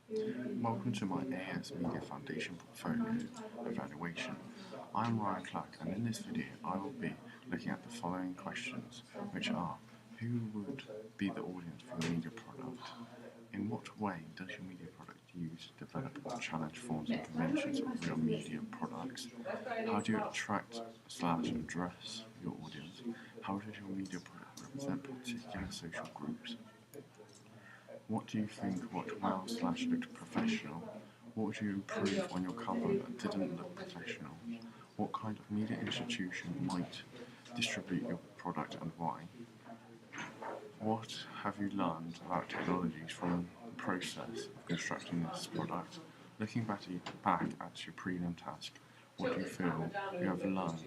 Welcome to my AS Media Foundation Portfolio Evaluation. I'm Ryan Clark, and in this video I will be looking at the following questions, which are: who would be the audience for your media product? In what way does your media product use, develop or challenge forms and conventions of real media products? How do you attract/address your audience? How does your media product represent particular social groups? What do you think worked well/looked professional? What would you improve on your cover that didn't look professional? What kind of media institution might distribute your product and why? What have you learned about technologies from the process of constructing this product? Looking back at your prelim task, what do you feel you have learned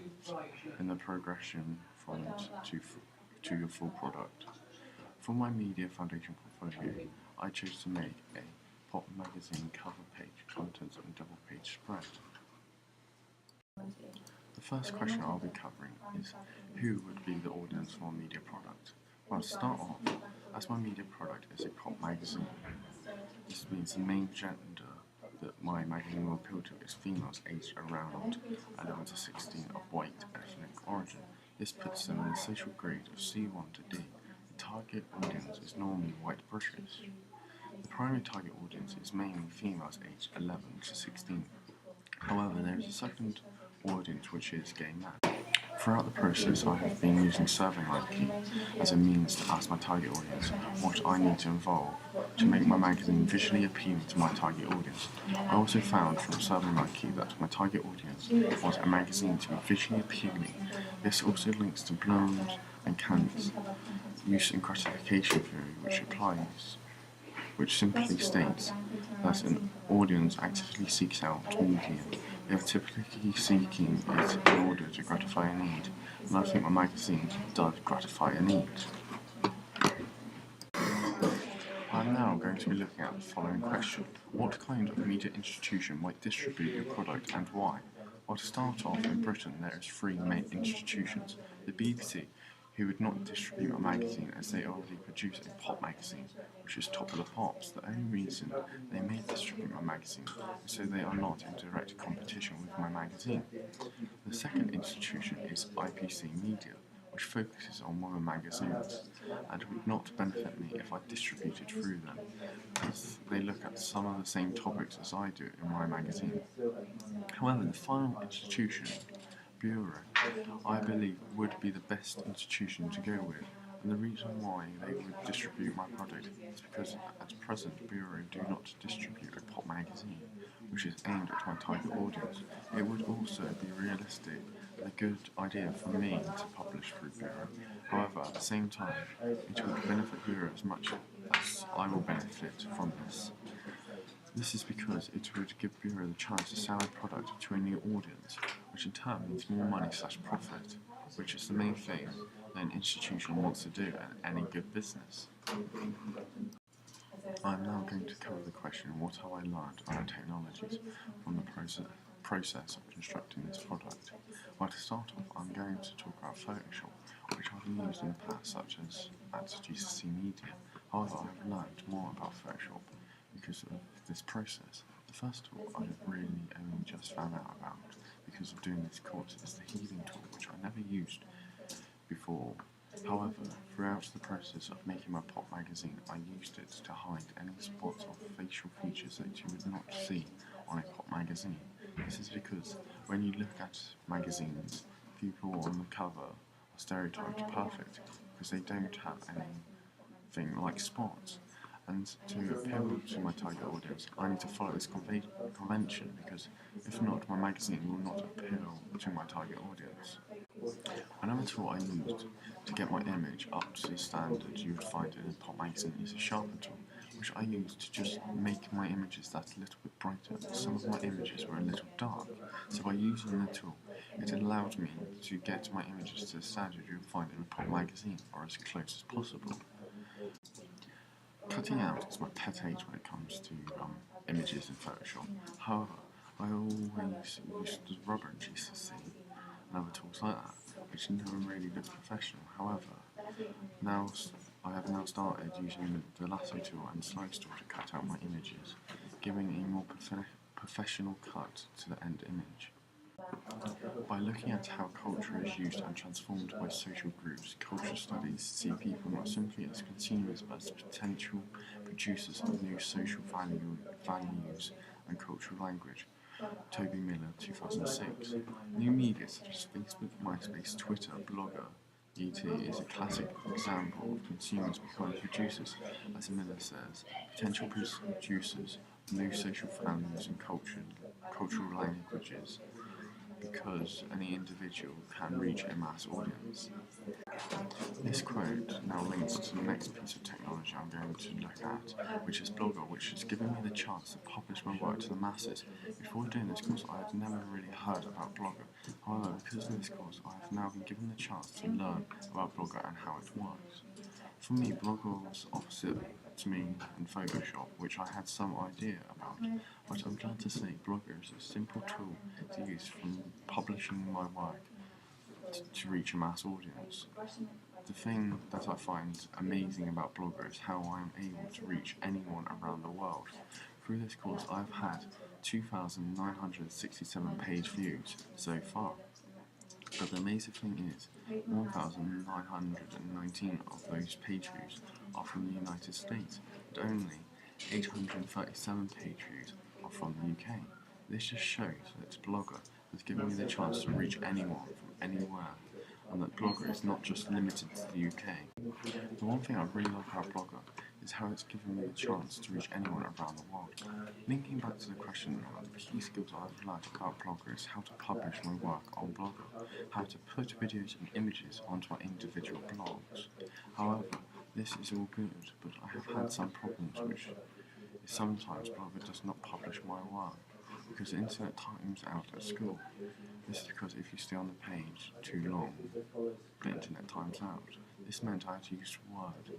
in the progression from it to your full product? For my Media Foundation portfolio, I chose to make a pop magazine cover page, contents and double page spread. The first question I'll be covering is: who would be the audience for a media product? Well, to start off, as my media product is a pop magazine, this means the main gender that my magazine will appeal to is females aged around 11 to 16 of white ethnic origin. This puts them in the social grade of C1 to D. The target audience is normally white British. The primary target audience is mainly females aged 11 to 16. However, there is a second audience which is gay men. Throughout the process, I have been using SurveyMonkey as a means to ask my target audience what I need to involve to make my magazine visually appealing to my target audience. I also found from SurveyMonkey that my target audience wants a magazine to be visually appealing. This also links to Bloom and Kant's use and gratification theory, which simply states that an audience actively seeks out media. They are typically seeking it in order to gratify a need, and I think my magazine does gratify a need. I'm now going to be looking at the following question: what kind of media institution might distribute your product and why? Well, to start off, in Britain there is three main institutions: the BBC, who would not distribute my magazine as they already produce a pop magazine, which is Top of the Pops. The only reason they may distribute my magazine is so they are not in direct competition with my magazine. The second institution is IPC Media, which focuses on women magazines, and would not benefit me if I distributed through them, as they look at some of the same topics as I do in my magazine. However, the final institution, Bureau, I believe would be the best institution to go with, and the reason why they would distribute my product is because at present Bureau do not distribute a pop magazine, which is aimed at my target audience. It would also be realistic and a good idea for me to publish through Bureau. However, at the same time, it would benefit Bureau as much as I will benefit from this. This is because it would give Bureau the chance to sell a product to a new audience, which in turn means more money/profit, which is the main thing that an institution wants to do in any good business. I'm now going to cover the question: what have I learned about technologies from the process of constructing this product? Well, to start off, I'm going to talk about Photoshop, which I've used in the past, such as at GCSE Media. However, I have learned more about Photoshop because of this process. The first tool I have really only just found out about because of doing this course is the healing tool, which I never used before. However, throughout the process of making my pop magazine, I used it to hide any spots of facial features that you would not see on a pop magazine. This is because when you look at magazines, people on the cover are stereotyped perfect because they don't have anything like spots. And to appeal to my target audience, I need to follow this convention, because if not, my magazine will not appeal to my target audience. Another tool I used to get my image up to the standard you would find in a pop magazine is a sharpen tool, which I used to just make my images that little bit brighter. Some of my images were a little dark, so by using the tool, it allowed me to get my images to the standard you would find in a pop magazine, or as close as possible. Cutting out is my pet hate when it comes to images in Photoshop. However, I always used the rubber in GCSE and other tools like that, which never really looked professional. However, I have now started using the lasso tool and slide tool to cut out my images. giving a more professional cut to the end image. By looking at how culture is used and transformed by social groups, cultural studies see people not simply as consumers but as potential producers of new social values and cultural language. Toby Miller, 2006. New media such as Facebook, MySpace, Twitter, Blogger, ET is a classic example of consumers becoming producers. As Miller says, potential producers of new social values and cultural languages, because any individual can reach a mass audience. This quote now links to the next piece of technology I'm going to look at, which is Blogger, which has given me the chance to publish my work to the masses. Before doing this course, I had never really heard about Blogger. However, because of this course, I have now been given the chance to learn about Blogger and how it works. For me, Blogger was opposite to me in Photoshop, which I had some idea about, but I'm glad to say Blogger is a simple tool to use from publishing my work to reach a mass audience. The thing that I find amazing about Blogger is how I am able to reach anyone around the world. Through this course, I've had 2,967 page views so far. But the amazing thing is, 1,919 of those page views are from the United States, but only 837 page views are from the UK. This just shows that Blogger has given me the chance to reach anyone from anywhere, and that Blogger is not just limited to the UK. The one thing I really like about Blogger is how it's given me the chance to reach anyone around the world. Linking back to the question now, the key skills I've learned about Blogger is how to publish my work on Blogger, how to put videos and images onto my individual blogs. However, this is all good, but I have had some problems, which is sometimes Blogger does not publish my work, because the internet times out at school. This is because if you stay on the page too long, the internet times out. This meant I had to use Word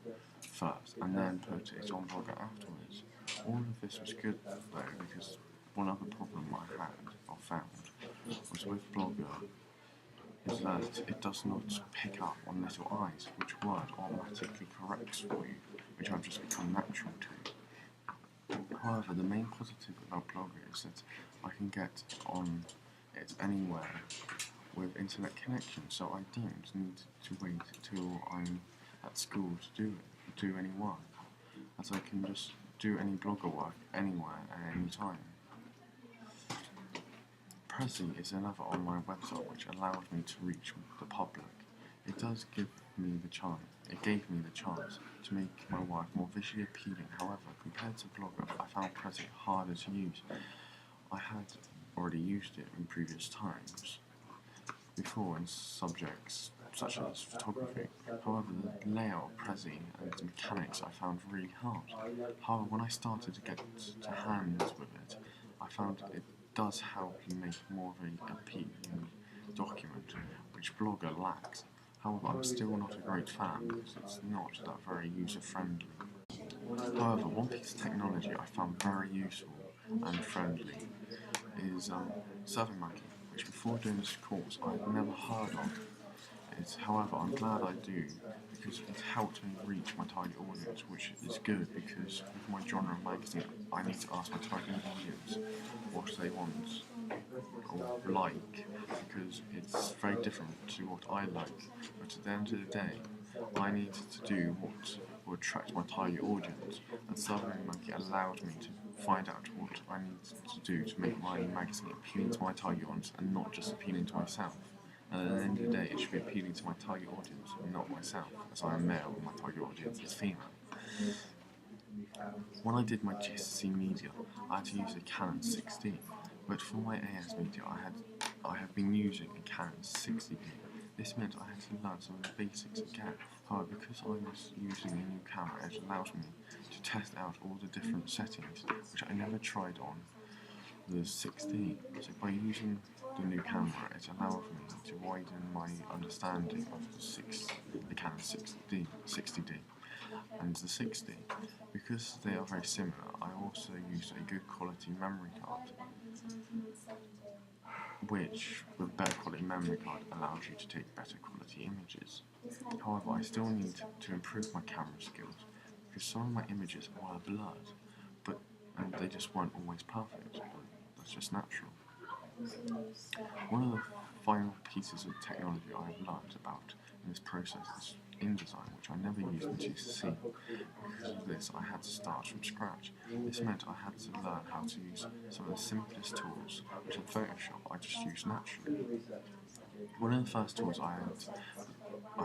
first and then put it on Blogger afterwards. All of this was good though, because one other problem I had or found was with Blogger is that it does not pick up on little eyes, which Word automatically corrects for you, which I've just become natural to. However, the main positive about Blogger is that I can get on it anywhere with internet connection, so I don't need to wait till I'm at school to do any work, as I can just do any Blogger work anywhere at any time. Prezi is another online website which allows me to reach the public. It gave me the chance to make my work more visually appealing. However, compared to Blogger, I found Prezi harder to use. I had already used it in previous times before in subjects such as photography. However, the layout of Prezi and the mechanics I found really hard. However, when I started to get to hands with it, I found it does help you make more of an appealing document, which Blogger lacks. However, I'm still not a great fan because it's not that very user-friendly. However, one piece of technology I found very useful and friendly is SurveyMonkey, which before doing this course I had never heard of. However, I'm glad I do, because it helped me reach my target audience, which is good because with my genre of magazine, I need to ask my target audience what they want or like, because it's very different to what I like. But at the end of the day, I needed to do what will attract my target audience, and SurveyMonkey allowed me to find out what I need to do to make my magazine appealing to my target audience and not just appealing to myself. And at the end of the day, it should be appealing to my target audience, not myself, as I am male and my target audience is female. When I did my GCSE media, I had to use a Canon 6D, but for my AS media, I have been using a Canon 60D. This meant I had to learn some of the basics again. However, because I was using a new camera, it allows me to test out all the different settings, which I never tried on the 6D. So by using the new camera, it allowed me to widen my understanding of the Canon 60D and the 6D. Because they are very similar, I also use a good quality memory card, which with better quality memory card allows you to take better quality images. However, I still need to improve my camera skills, because some of my images were blurred, but and they just weren't always perfect. That's just natural. One of the final pieces of technology I have learned about in this process is InDesign, which I never used in GCSE. Because of this, I had to start from scratch. This meant I had to learn how to use some of the simplest tools, which in Photoshop I just use naturally. One of the first tools I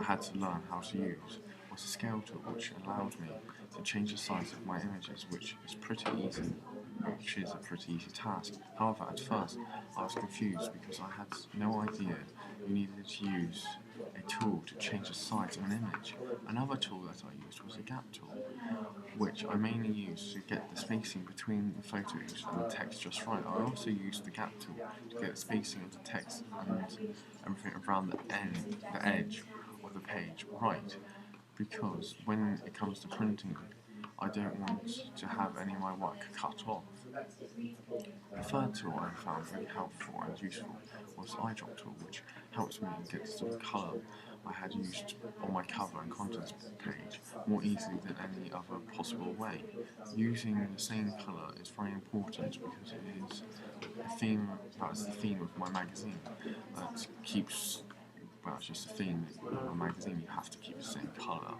had to learn how to use was a scale tool, which allowed me to change the size of my images, which is a pretty easy task. However, at first I was confused because I had no idea you needed to use a tool to change the size of an image. Another tool that I used was a gap tool, which I mainly used to get the spacing between the photos and the text just right. I also used the gap tool to get the spacing of the text and everything around the edge of the page right, because when it comes to printing, I don't want to have any of my work cut off. The third tool I found really helpful and useful was the eyedrop tool, which helps me get the sort of colour I had used on my cover and contents page more easily than any other possible way. Using the same colour is very important because it is a theme, that is the theme of my magazine that keeps, well, it's just a theme of a magazine, you have to keep the same colour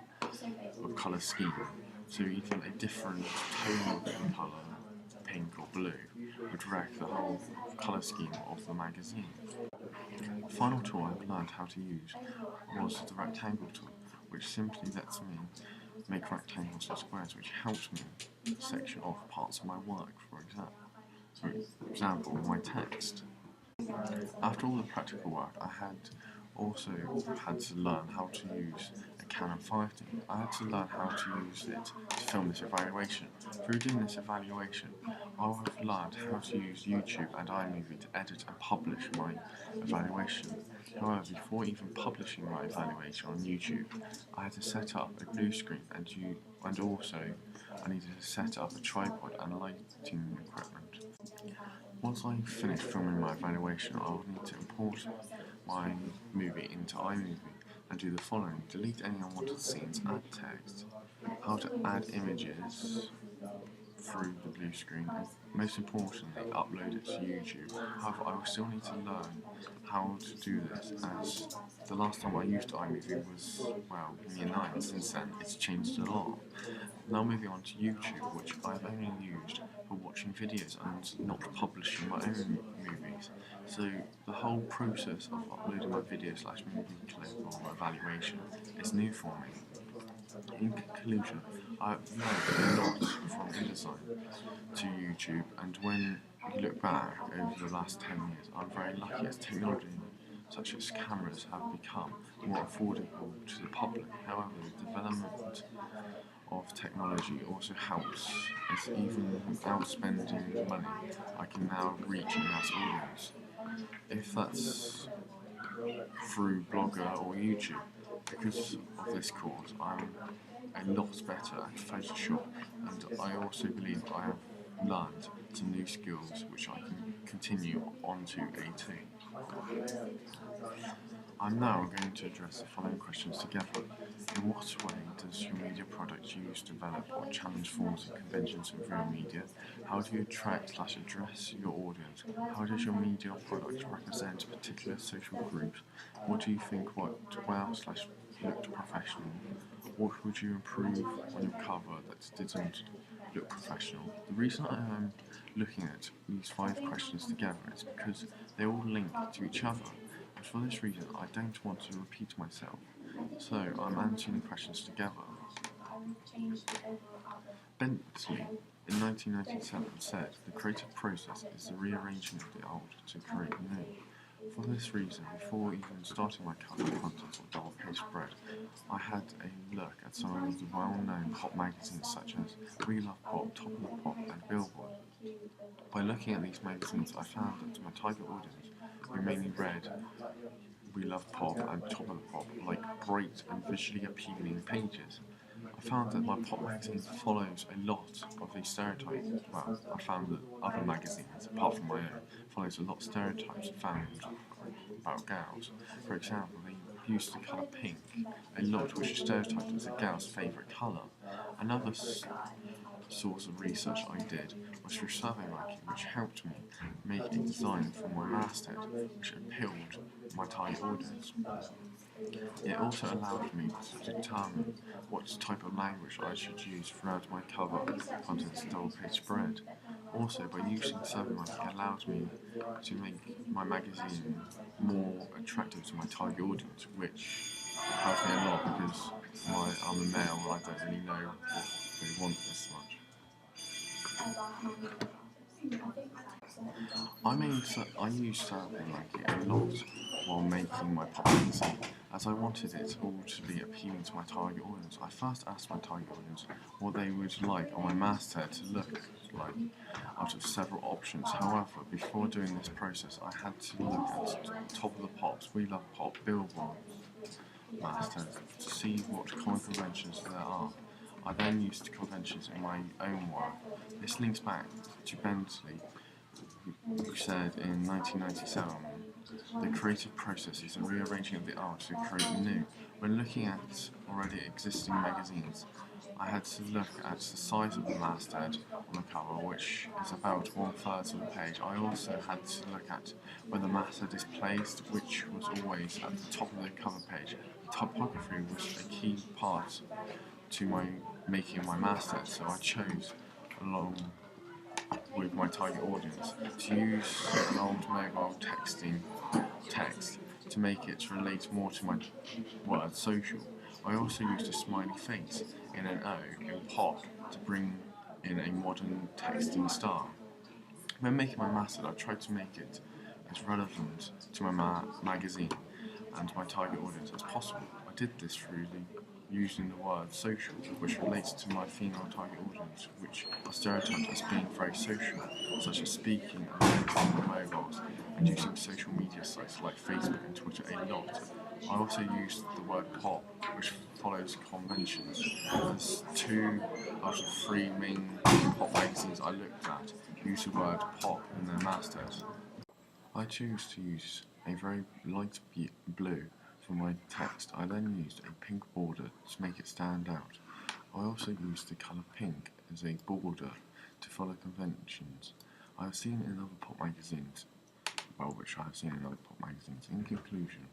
or colour scheme. So even a different tone of colour, pink or blue, would wreck the whole colour scheme of the magazine. The final tool I've learned how to use was the rectangle tool, which simply lets me make rectangles and squares, which helps me section off parts of my work, for example, my text. After all the practical work, I had also had to learn how to use a Canon 5D. I had to learn how to use it to film this evaluation. Through doing this evaluation, I have learned how to use YouTube and iMovie to edit and publish my evaluation. However, before even publishing my evaluation on YouTube, I had to set up a blue screen and also I needed to set up a tripod and lighting equipment. Once I finished filming my evaluation, I would need to import my movie into iMovie and do the following: delete any unwanted scenes, add text, how to add images through the blue screen, and most importantly, upload it to YouTube. However, I will still need to learn how to do this, as the last time I used iMovie was, well, in year 9. Since then, it's changed a lot. Now moving on to YouTube, which I've only used for watching videos and not publishing my own movies. So the whole process of uploading my video/movie clip or evaluation is new for me. In conclusion, I've learned a lot from InDesign to YouTube, and when you look back over the last 10 years, I'm very lucky as technology such as cameras have become more affordable to the public. However, the development of technology also helps, as even without spending money, I can now reach a mass audience. If that's through Blogger or YouTube, because of this course, I'm a lot better at Photoshop, and I also believe I have learned some new skills which I can continue onto A2. I'm now going to address the following questions together. In what way does your media product use, develop, or challenge forms and conventions of real media? How do you attract/address your audience? How does your media product represent particular social groups? What do you think worked well/looked professional? What would you improve on your cover that didn't look professional? The reason I am looking at these 5 questions together is because they all link to each other. And for this reason, I don't want to repeat myself, so I'm answering the questions together. Bentley, in 1997, said, "The creative process is the rearranging of the old to create new." For this reason, before even starting my cover contents or double page spread, I had a look at some of the well-known pop magazines such as We Love Pop, Top of the Pop, and Billboard. By looking at these magazines, I found that my target audience, who mainly read We Love Pop and Top of the Pop, like bright and visually appealing pages. I found that my pop magazine follows a lot of these stereotypes. Well, I found that other magazines, apart from my own, follows a lot of stereotypes found about girls. For example, they used the colour pink a lot, which is stereotyped as a girl's favourite colour. Another source of research I did was through SurveyMonkey, which helped me make a design for my masthead which appealed my target audience. It also allowed me to determine what type of language I should use throughout my cover contents double-page spread. Also, by using SurveyMonkey, it allowed me to make my magazine more attractive to my target audience, which helps me a lot because I'm a male and I don't really know what they want as much. I used SurveyMonkey a lot while making my pop magazine, as I wanted it all to be appealing to my target audience. I first asked my target audience what they would like on my masthead to look like out of several options. However, before doing this process, I had to look at Top of the Pops, We Love Pop, Billboard masthead to see what common conventions there are. I then used conventions in my own work. This links back to Bentley, who said in 1997, the creative process is a rearranging of the art to create new. When looking at already existing magazines, I had to look at the size of the masthead on the cover, which is about 1/3 of the page. I also had to look at where the masthead is placed, which was always at the top of the cover page. The typography was a key part to my making my masthead, so I chose, along with my target audience, to use an old mobile text to make it relate more to my word social. I also used a smiley face in an O in pop to bring in a modern texting style. When making my masthead, I tried to make it as relevant to my magazine and my target audience as possible. I did this through using the word social, which relates to my female target audience, which are stereotyped as being very social, such as speaking and using their mobiles, and using social media sites like Facebook and Twitter a lot. I also used the word pop, which follows conventions, as 2 out of 3 main pop magazines I looked at use the word pop in their masthead. I choose to use a very light blue for my text. I then used a pink border to make it stand out. I also used the colour pink as a border to follow conventions I have seen in other pop magazines, which I have seen in other pop magazines. In conclusion,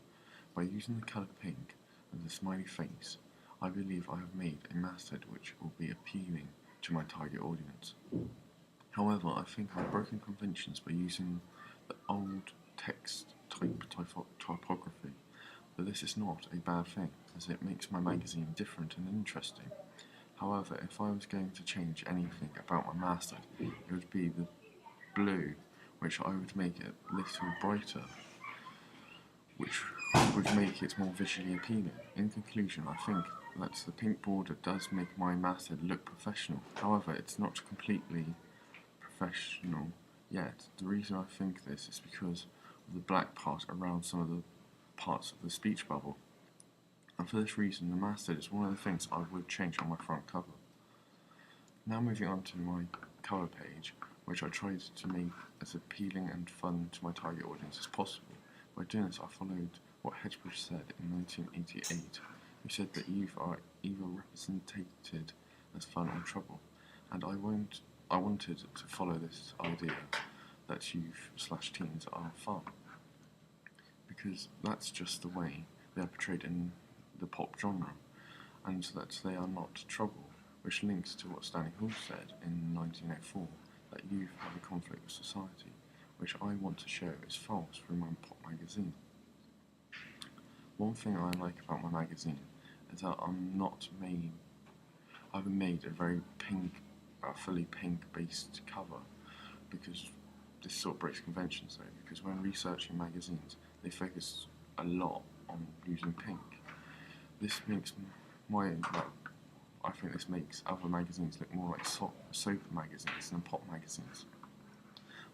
by using the colour pink and the smiley face, I believe I have made a masthead which will be appealing to my target audience. However, I think I've broken conventions by using the old text typography, but this is not a bad thing, as it makes my magazine different and interesting. However, if I was going to change anything about my masthead, it would be the blue, which I would make it a little brighter, which would make it more visually appealing. In conclusion, I think that the pink border does make my masthead look professional. However, it's not completely professional yet. The reason I think this is because of the black part around some of the parts of the speech bubble. And for this reason, the masthead is one of the things I would change on my front cover. Now moving on to my cover page, which I tried to make as appealing and fun to my target audience as possible. By doing this, I followed what Hedgebridge said in 1988, who said that youth are either represented as fun or trouble, and I wanted to follow this idea that youth/teens are fun, because that's just the way they are portrayed in the pop genre, and that they are not trouble, which links to what Stanley Hall said in 1904, that youth have a conflict with society, which I want to show is false through my pop magazine. One thing I like about my magazine is that I haven't made a very fully pink based cover, because this sort of breaks conventions though, because when researching magazines, they focus a lot on using pink. This makes I think this makes other magazines look more like soap magazines than pop magazines.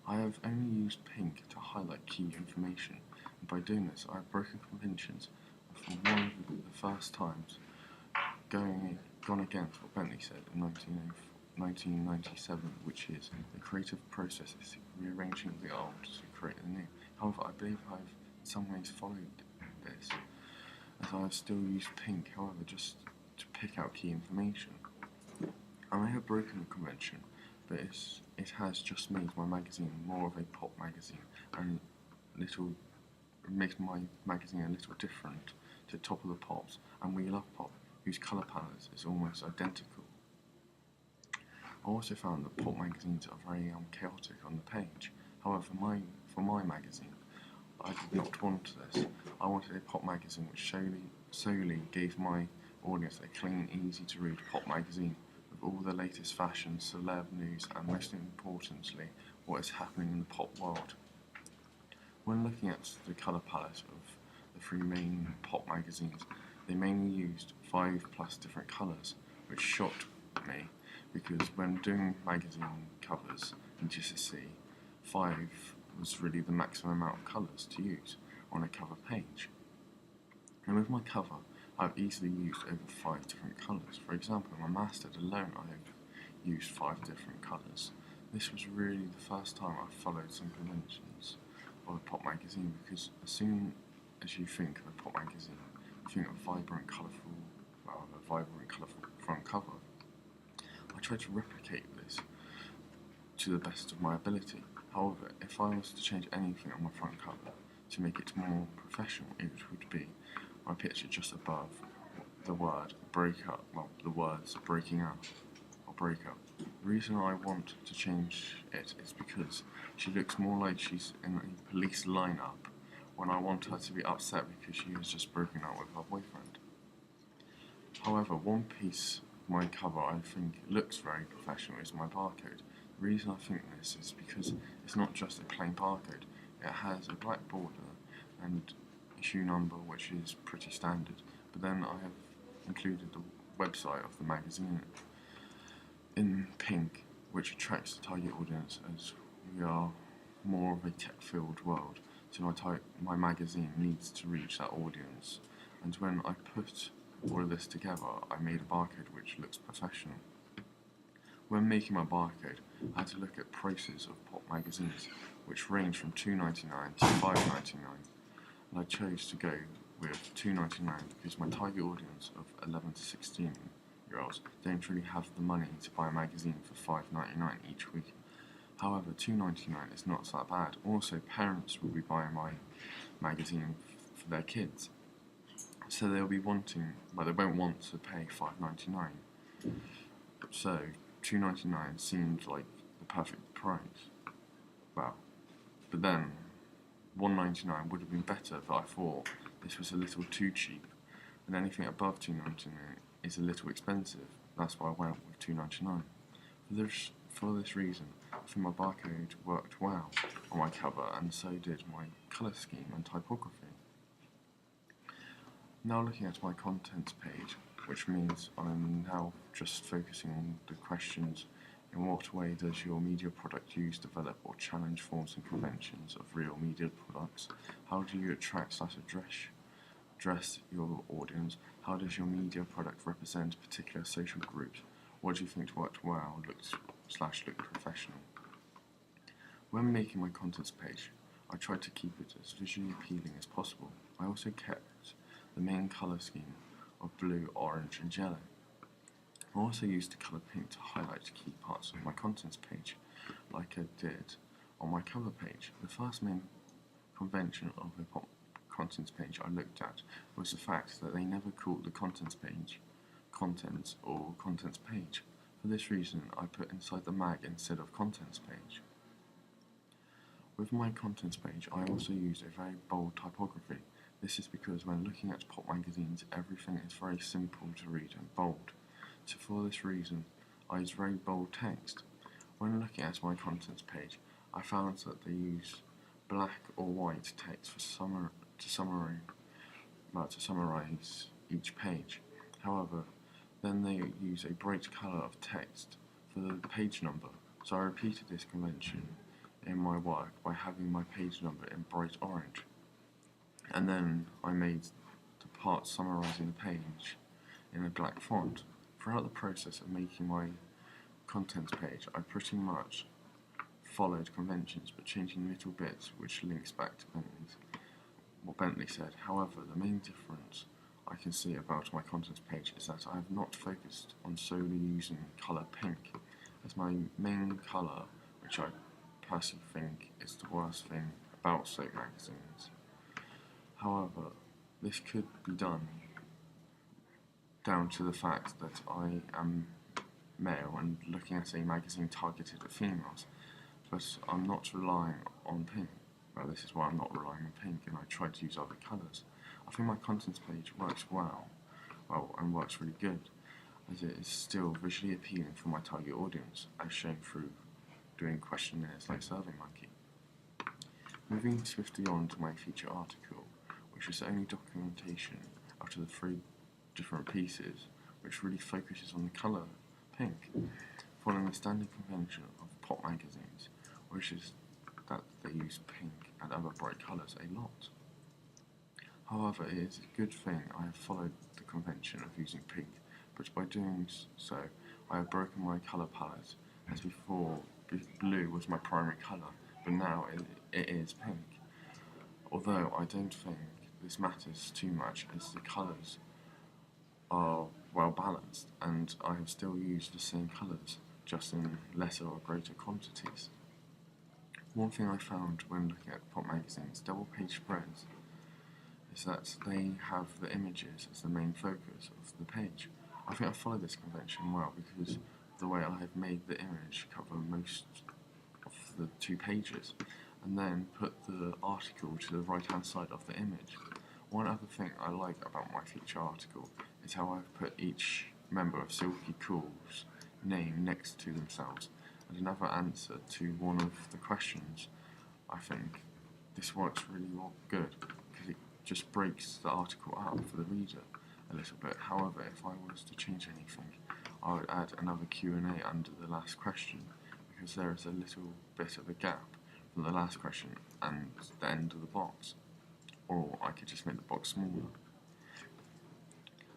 I have only used pink to highlight key information, and by doing this I have broken conventions for one of the first times, gone against what Bentley said in 1997, which is the creative process is rearranging the old to create the new. However, I believe I have in some ways followed this, as I have still used pink, however, just to pick out key information. I may have broken the convention, but it has just made my magazine more of a pop magazine and makes my magazine a little different to Top of the Pops and We Love Pop, whose colour palette is almost identical. I also found that pop magazines are very chaotic on the page. However, for my magazine, I did not want this. I wanted a pop magazine which solely gave my audience a clean, easy to read pop magazine with all the latest fashion, celeb news, and most importantly, what is happening in the pop world. When looking at the colour palette of the three main pop magazines, they mainly used 5+ different colours, which shocked me because when doing magazine covers in GCSE, 5 was really the maximum amount of colours to use on a cover page. And with my cover, I've easily used over 5 different colours. For example, in my masthead alone, I've used 5 different colours. This was really the first time I followed some conventions of a pop magazine, because as soon as you think of a pop magazine, you think of a vibrant, colourful front cover. I tried to replicate this to the best of my ability. However, if I was to change anything on my front cover to make it more professional, it would be my picture just above the word break up, the words breaking up or break up. The reason I want to change it is because she looks more like she's in a police lineup when I want her to be upset because she has just broken up with her boyfriend. However, one piece of my cover I think looks very professional is my barcode. The reason I think this is because it's not just a plain barcode, it has a black border and issue number, which is pretty standard, but then I have included the website of the magazine in pink, which attracts the target audience as we are more of a tech-filled world, so my magazine needs to reach that audience. And when I put all of this together, I made a barcode which looks professional. When making my barcode, I had to look at prices of pop magazines, which range from $2.99 to $5.99, and I chose to go with $2.99 because my target audience of 11 to 16-year-olds don't really have the money to buy a magazine for $5.99 each week. However, $2.99 is not that bad. Also, parents will be buying my magazine for their kids, so they'll be wanting, well, they won't want to pay $5.99. So $2.99 seemed like the perfect price. Well, but then $1.99 would have been better, but I thought this was a little too cheap, and anything above $2.99 is a little expensive. That's why I went with $2.99. For this reason, I think my barcode worked well on my cover, and so did my colour scheme and typography. Now looking at my contents page, which means I'm now just focusing on the questions: in what way does your media product use, develop or challenge forms and conventions of real media products? How do you attract address your audience? How does your media product represent particular social groups? What do you think worked well, looked professional? When making my contents page, I tried to keep it as visually appealing as possible. I also kept the main colour scheme of blue, orange and yellow. I also used the colour pink to highlight key parts of my contents page, like I did on my cover page. The first main convention of a contents page I looked at was the fact that they never called the contents page contents or contents page. For this reason, I put inside the mag instead of contents page. With my contents page, I also used a very bold typography. This is because when looking at pop magazines, everything is very simple to read and bold. So for this reason, I use very bold text. When looking at my contents page, I found that they use black or white text to summarize each page. However, then they use a bright colour of text for the page number. So I repeated this convention in my work by having my page number in bright orange. And then I made the part summarising the page in a black font. Throughout the process of making my contents page, I pretty much followed conventions, but changing little bits which links back to what Bentley said. However, the main difference I can see about my contents page is that I have not focused on solely using colour pink as my main colour, which I personally think is the worst thing about soap magazines. However, this could be done down to the fact that I am male and looking at a magazine targeted at females, but I'm not relying on pink. Well, this is why I'm not relying on pink, and I try to use other colours. I think my contents page works well, and works really good, as it is still visually appealing for my target audience, as shown through doing questionnaires like SurveyMonkey. Moving swiftly on to my feature article, which is the only documentation out of the 3 different pieces, which really focuses on the colour pink, following the standard convention of pop magazines, which is that they use pink and other bright colours a lot. However, it is a good thing I have followed the convention of using pink, but by doing so, I have broken my colour palette, as before blue was my primary colour, but now it is pink. Although I don't think this matters too much, as the colours are well balanced, and I have still used the same colours, just in lesser or greater quantities. One thing I found when looking at pop magazines' double page spreads is that they have the images as the main focus of the page. I think I follow this convention well because of the way I have made the image cover most of the 2 pages, and then put the article to the right hand side of the image. One other thing I like about my feature article is how I've put each member of Silky Cool's name next to themselves and another answer to one of the questions. I think this works really good because it just breaks the article up for the reader a little bit. However, if I was to change anything, I would add another Q&A under the last question, because there is a little bit of a gap from the last question and the end of the box. Or I could just make the box smaller.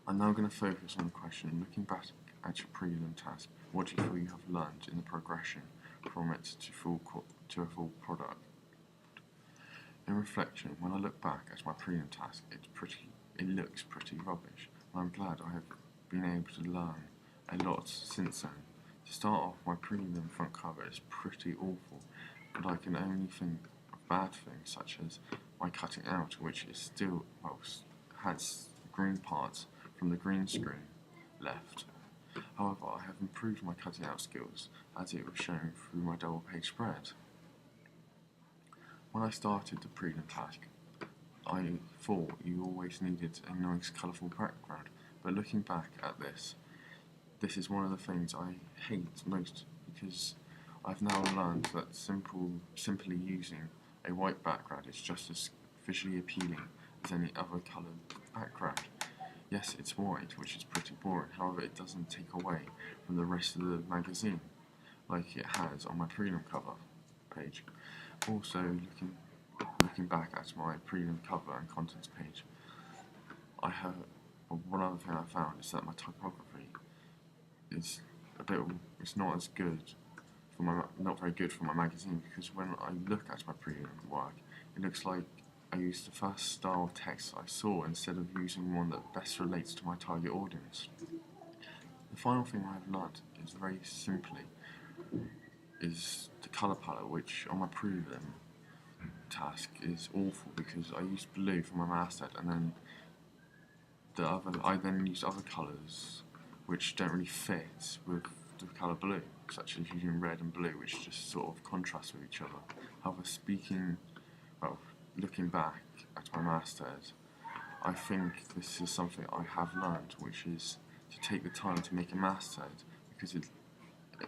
I'm now going to focus on the question, looking back at your prelim task, what do you feel you have learned in the progression from it to a full product? In reflection, when I look back at my prelim task, it looks pretty rubbish, and I'm glad I have been able to learn a lot since then. To start off, my prelim front cover is pretty awful, and I can only think of bad things such as my cutting out, which is still has green parts from the green screen left. However, I have improved my cutting out skills, as it was shown through my double page spread. When I started the prelim task, I thought you always needed a nice colourful background, but looking back at this is one of the things I hate most, because I've now learned that simply using a white background is just as visually appealing as any other coloured background. Yes, it's white, which is pretty boring, however it doesn't take away from the rest of the magazine, like it has on my prelim cover page. Also, looking back at my prelim cover and contents page, one other thing I found is that my typography is it's not very good for my magazine, because when I look at my prelim work, it looks like I used the first style of text I saw instead of using one that best relates to my target audience. The final thing I have learnt is very simply is the colour palette, which on my prelim task is awful because I used blue for my masthead, and then I then used other colours which don't really fit with the colour blue, such as using red and blue, which just sort of contrast with each other. However, looking back at my masthead, I think this is something I have learned, which is to take the time to make a masthead, because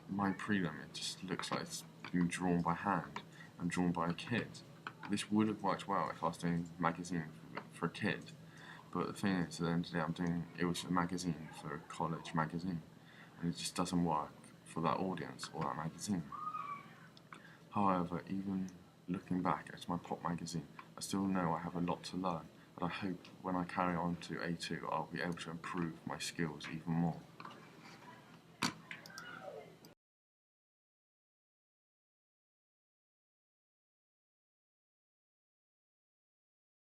my prelim, it just looks like it's been drawn by hand and drawn by a kid. This would have worked well if I was doing a magazine for a kid, but the thing is, at the end of the day, it was a magazine for a college magazine, and it just doesn't work for that audience or that magazine. However, even looking back at my pop magazine, I still know I have a lot to learn, but I hope when I carry on to A2, I'll be able to improve my skills even more.